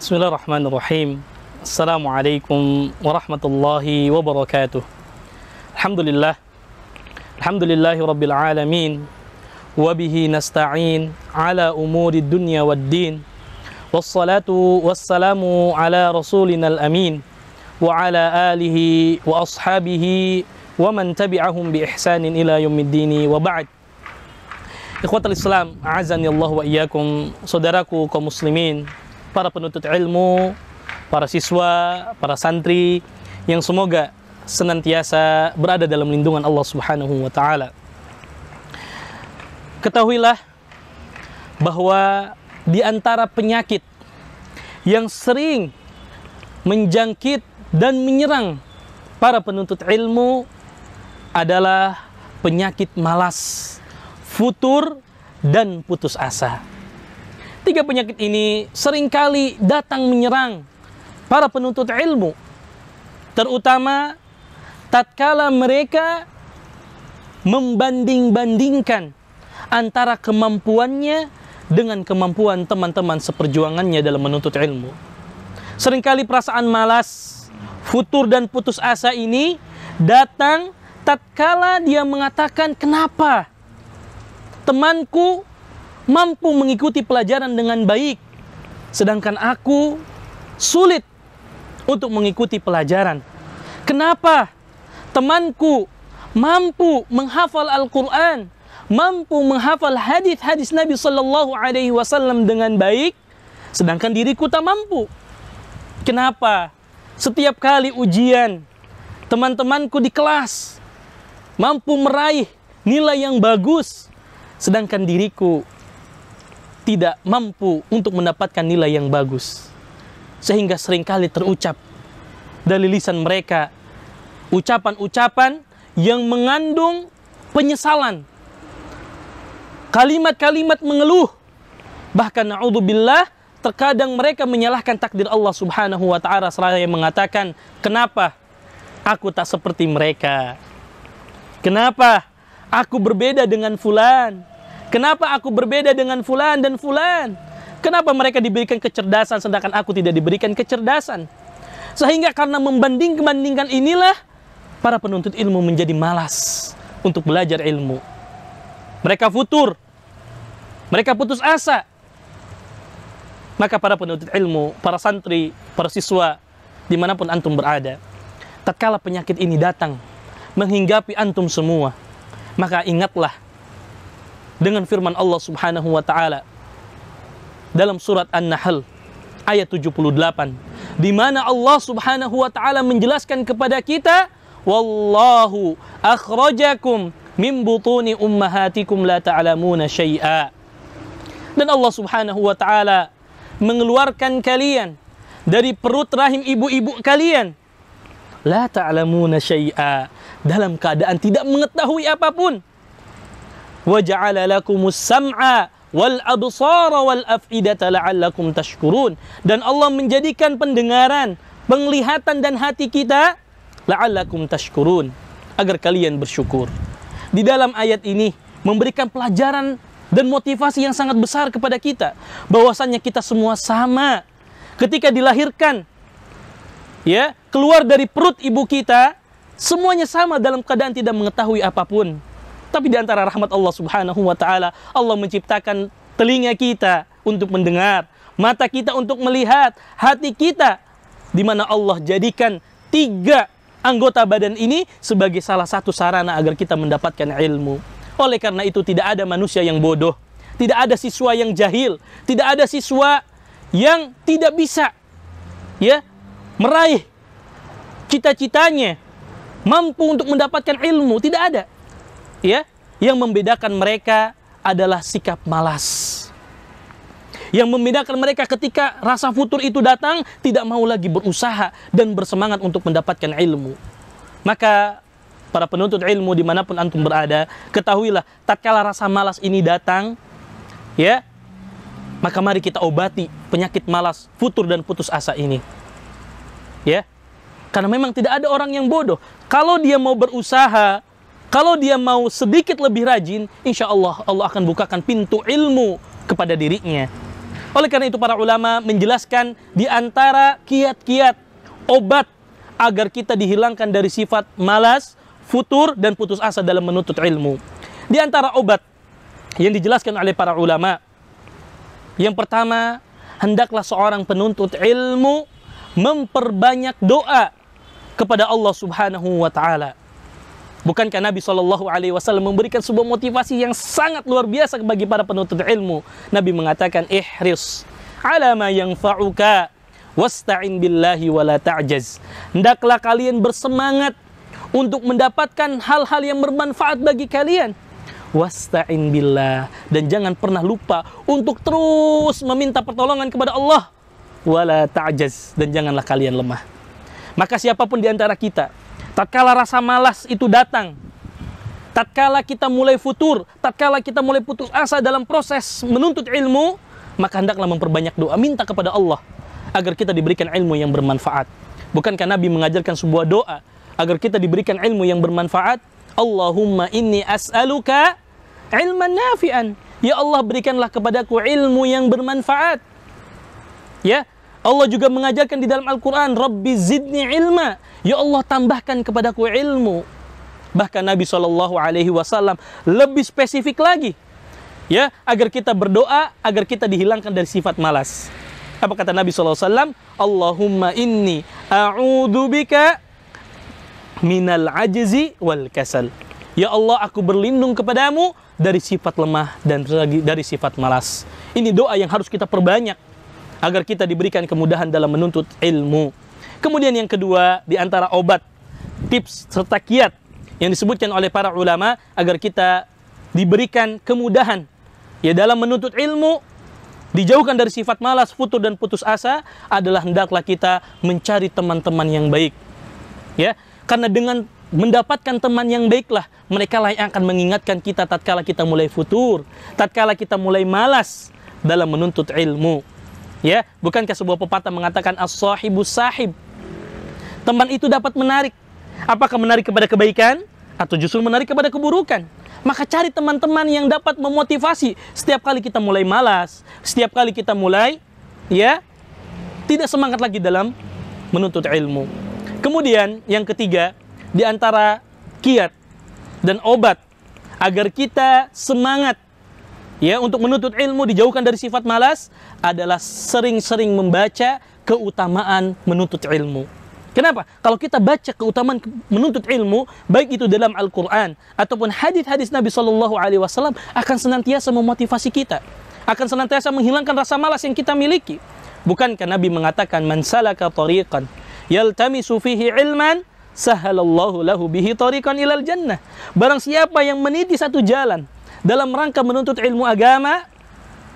Bismillahirrahmanirrahim. Assalamualaikum warahmatullahi wabarakatuh. Alhamdulillah. Alhamdulillahi rabbil alamin. Wabihi nasta'in ala umuri dunya waddin. Wassalatu wassalamu ala rasulina al-amin. Wa ala alihi wa ashabihi wa man tabi'ahum bi ihsanin ila yaumiddini wa ba'd. Ikhwatal Islam, a'azani Allah wa iyyakum. Saudaraku kaum muslimin, para penuntut ilmu, para siswa, para santri yang semoga senantiasa berada dalam lindungan Allah Subhanahu wa taala. Ketahuilah bahwa di antara penyakit yang sering menjangkit dan menyerang para penuntut ilmu adalah penyakit malas, futur, dan putus asa. Tiga penyakit ini seringkali datang menyerang para penuntut ilmu, terutama tatkala mereka membanding-bandingkan antara kemampuannya dengan kemampuan teman-teman seperjuangannya dalam menuntut ilmu. Seringkali perasaan malas, futur, dan putus asa ini datang tatkala dia mengatakan, kenapa temanku mampu mengikuti pelajaran dengan baik, sedangkan aku sulit untuk mengikuti pelajaran. Kenapa temanku mampu menghafal Al-Quran, mampu menghafal hadis-hadis Nabi Sallallahu Alaihi Wasallam dengan baik, sedangkan diriku tak mampu? Kenapa setiap kali ujian teman-temanku di kelas mampu meraih nilai yang bagus, sedangkan diriku tidak mampu untuk mendapatkan nilai yang bagus? Sehingga seringkali terucap dari lisan mereka ucapan-ucapan yang mengandung penyesalan, kalimat-kalimat mengeluh. Bahkan na'udzubillah, terkadang mereka menyalahkan takdir Allah Subhanahu wa ta'ala seraya mengatakan, kenapa aku tak seperti mereka? Kenapa aku berbeda dengan fulan? Kenapa aku berbeda dengan fulan dan fulan? Kenapa mereka diberikan kecerdasan sedangkan aku tidak diberikan kecerdasan? Sehingga karena membanding-bandingkan inilah para penuntut ilmu menjadi malas untuk belajar ilmu. Mereka futur, mereka putus asa. Maka para penuntut ilmu, para santri, para siswa, dimanapun antum berada, tatkala penyakit ini datang menghinggapi antum semua, maka ingatlah dengan firman Allah Subhanahu wa ta'ala dalam surat An-Nahl ayat 78, di mana Allah Subhanahu wa ta'ala menjelaskan kepada kita, wallahu akhrajakum min butuni ummahatikum la ta'lamuna syai'a. Dan Allah Subhanahu wa ta'ala mengeluarkan kalian dari perut rahim ibu-ibu kalian, la ta'lamuna syai'a, dalam keadaan tidak mengetahui apapun. Wa ja'ala lakumus sam'a wal absara wal af'idata la'allakum tashkurun. Dan Allah menjadikan pendengaran, penglihatan, dan hati kita la'allakum tashkurun, agar kalian bersyukur. Di dalam ayat ini memberikan pelajaran dan motivasi yang sangat besar kepada kita, bahwasannya kita semua sama ketika dilahirkan, ya, keluar dari perut ibu kita, semuanya sama dalam keadaan tidak mengetahui apapun. Tapi di antara rahmat Allah Subhanahu wa ta'ala, Allah menciptakan telinga kita untuk mendengar, mata kita untuk melihat, hati kita, di mana Allah jadikan tiga anggota badan ini sebagai salah satu sarana agar kita mendapatkan ilmu. Oleh karena itu tidak ada manusia yang bodoh, tidak ada siswa yang jahil, tidak ada siswa yang tidak bisa, ya, meraih cita-citanya, mampu untuk mendapatkan ilmu. Tidak ada. Ya, yang membedakan mereka adalah sikap malas. Yang membedakan mereka ketika rasa futur itu datang, tidak mau lagi berusaha dan bersemangat untuk mendapatkan ilmu. Maka para penuntut ilmu dimanapun antum berada, ketahuilah tatkala rasa malas ini datang, ya, maka mari kita obati penyakit malas, futur, dan putus asa ini. Ya, karena memang tidak ada orang yang bodoh. Kalau dia mau berusaha, kalau dia mau sedikit lebih rajin, insya Allah Allah akan bukakan pintu ilmu kepada dirinya. Oleh karena itu para ulama menjelaskan di antara kiat-kiat obat agar kita dihilangkan dari sifat malas, futur, dan putus asa dalam menuntut ilmu. Di antara obat yang dijelaskan oleh para ulama, yang pertama, hendaklah seorang penuntut ilmu memperbanyak doa kepada Allah Subhanahu wa Ta'ala. Bukankah Nabi SAW memberikan sebuah motivasi yang sangat luar biasa bagi para penuntut ilmu? Nabi mengatakan, ihris ala ma yanfa'uka wasta'in billahi wa la ta'jaz. Hendaklah kalian bersemangat untuk mendapatkan hal-hal yang bermanfaat bagi kalian. Wasta'in billah, dan jangan pernah lupa untuk terus meminta pertolongan kepada Allah. Wa la ta'jaz, dan janganlah kalian lemah. Maka siapapun di antara kita, tatkala rasa malas itu datang, tatkala kita mulai futur, tatkala kita mulai putus asa dalam proses menuntut ilmu, maka hendaklah memperbanyak doa, minta kepada Allah agar kita diberikan ilmu yang bermanfaat. Bukankah Nabi mengajarkan sebuah doa agar kita diberikan ilmu yang bermanfaat? Allahumma inni as'aluka ilman nafi'an. Ya Allah, berikanlah kepadaku ilmu yang bermanfaat. Ya, Allah juga mengajarkan di dalam Al-Quran, Rabbi zidni ilma. Ya Allah, tambahkan kepadaku ilmu. Bahkan Nabi SAW lebih spesifik lagi, ya, agar kita berdoa, agar kita dihilangkan dari sifat malas. Apa kata Nabi SAW? Allahumma inni a'udzubika minal ajzi wal kasal. Ya Allah, aku berlindung kepadamu dari sifat lemah dan dari sifat malas. Ini doa yang harus kita perbanyak agar kita diberikan kemudahan dalam menuntut ilmu. Kemudian yang kedua, di antara obat, tips serta kiat yang disebutkan oleh para ulama agar kita diberikan kemudahan ya dalam menuntut ilmu, dijauhkan dari sifat malas, futur, dan putus asa, adalah hendaklah kita mencari teman-teman yang baik. Ya, karena dengan mendapatkan teman yang baiklah mereka lah yang akan mengingatkan kita tatkala kita mulai futur, tatkala kita mulai malas dalam menuntut ilmu. Ya, bukankah sebuah pepatah mengatakan as-sahibus sahib? Teman itu dapat menarik. Apakah menarik kepada kebaikan atau justru menarik kepada keburukan? Maka cari teman-teman yang dapat memotivasi setiap kali kita mulai malas, setiap kali kita mulai ya tidak semangat lagi dalam menuntut ilmu. Kemudian yang ketiga, di antara kiat dan obat agar kita semangat ya untuk menuntut ilmu, dijauhkan dari sifat malas, adalah sering-sering membaca keutamaan menuntut ilmu. Kenapa? Kalau kita baca keutamaan menuntut ilmu, baik itu dalam Al-Quran ataupun hadis-hadis Nabi SAW, akan senantiasa memotivasi kita, akan senantiasa menghilangkan rasa malas yang kita miliki. Bukankah Nabi mengatakan, man salaka tariqan yaltamisu fihi ilman sahalallahu lahu bihi tariqan ilal jannah. Barang siapa yang meniti satu jalan dalam rangka menuntut ilmu agama,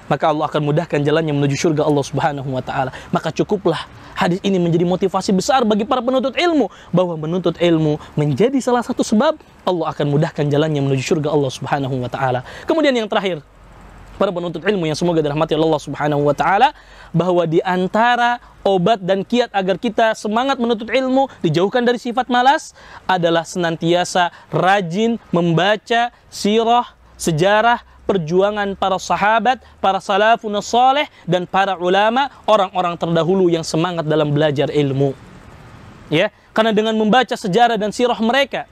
maka Allah akan mudahkan jalannya menuju surga Allah Subhanahu wa Ta'ala. Maka cukuplah hadis ini menjadi motivasi besar bagi para penuntut ilmu, bahwa menuntut ilmu menjadi salah satu sebab Allah akan mudahkan jalannya menuju surga Allah Subhanahu wa Ta'ala. Kemudian yang terakhir, para penuntut ilmu yang semoga dirahmati Allah Subhanahu wa Ta'ala, bahwa di antara obat dan kiat agar kita semangat menuntut ilmu, dijauhkan dari sifat malas, adalah senantiasa rajin membaca sirah, sejarah, perjuangan para sahabat, para salafun saleh, dan para ulama, orang-orang terdahulu yang semangat dalam belajar ilmu. Ya, karena dengan membaca sejarah dan sirah mereka,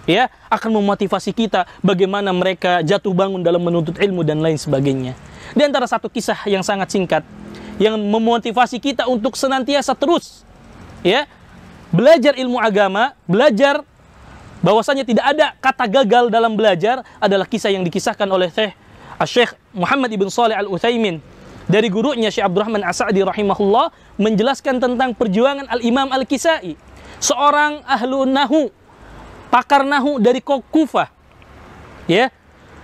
ya, akan memotivasi kita bagaimana mereka jatuh bangun dalam menuntut ilmu dan lain sebagainya. Di antara satu kisah yang sangat singkat yang memotivasi kita untuk senantiasa terus ya belajar ilmu agama, belajar bahwasanya tidak ada kata gagal dalam belajar, adalah kisah yang dikisahkan oleh Syekh Muhammad ibn Shalih Al-Utsaimin dari gurunya Syekh Abdurrahman As-Sa'di rahimahullah, menjelaskan tentang perjuangan Al-Imam Al-Kisai, seorang ahlu nahu, pakar nahu dari Kufah. Ya,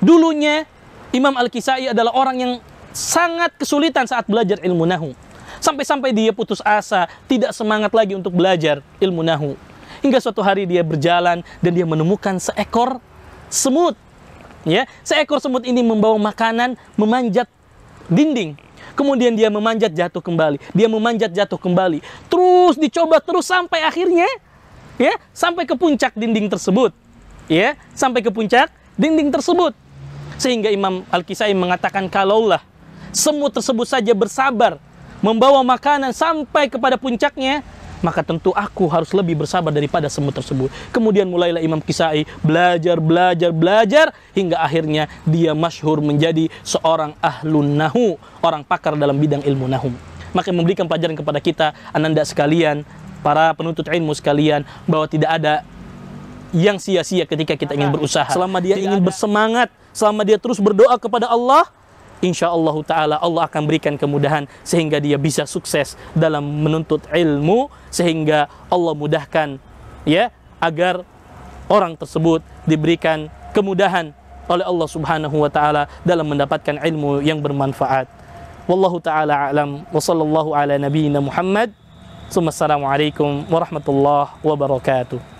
dulunya Imam Al-Kisai adalah orang yang sangat kesulitan saat belajar ilmu nahu. Sampai-sampai dia putus asa, tidak semangat lagi untuk belajar ilmu nahu. Hingga suatu hari dia berjalan dan dia menemukan seekor semut. Ya, seekor semut ini membawa makanan, memanjat dinding. Kemudian dia memanjat, jatuh kembali. Dia memanjat, jatuh kembali. Terus dicoba terus sampai akhirnya ya, sampai ke puncak dinding tersebut. Ya, sampai ke puncak dinding tersebut. Sehingga Imam Al-Kisai mengatakan, kalaulah semut tersebut saja bersabar membawa makanan sampai kepada puncaknya, maka tentu aku harus lebih bersabar daripada semut tersebut. Kemudian mulailah Imam Kisai belajar hingga akhirnya dia masyhur menjadi seorang ahlun nahu, orang pakar dalam bidang ilmu nahu. Maka memberikan pelajaran kepada kita, ananda sekalian, para penuntut ilmu sekalian, bahwa tidak ada yang sia-sia ketika kita ingin berusaha. Selama dia ingin bersemangat, selama dia terus berdoa kepada Allah, insyaallah ta'ala Allah akan berikan kemudahan sehingga dia bisa sukses dalam menuntut ilmu, sehingga Allah mudahkan ya agar orang tersebut diberikan kemudahan oleh Allah Subhanahu wa taala dalam mendapatkan ilmu yang bermanfaat. Wallahu taala a'lam wa sallallahu ala nabiyyina Muhammad. Assalamualaikum warahmatullahi wabarakatuh.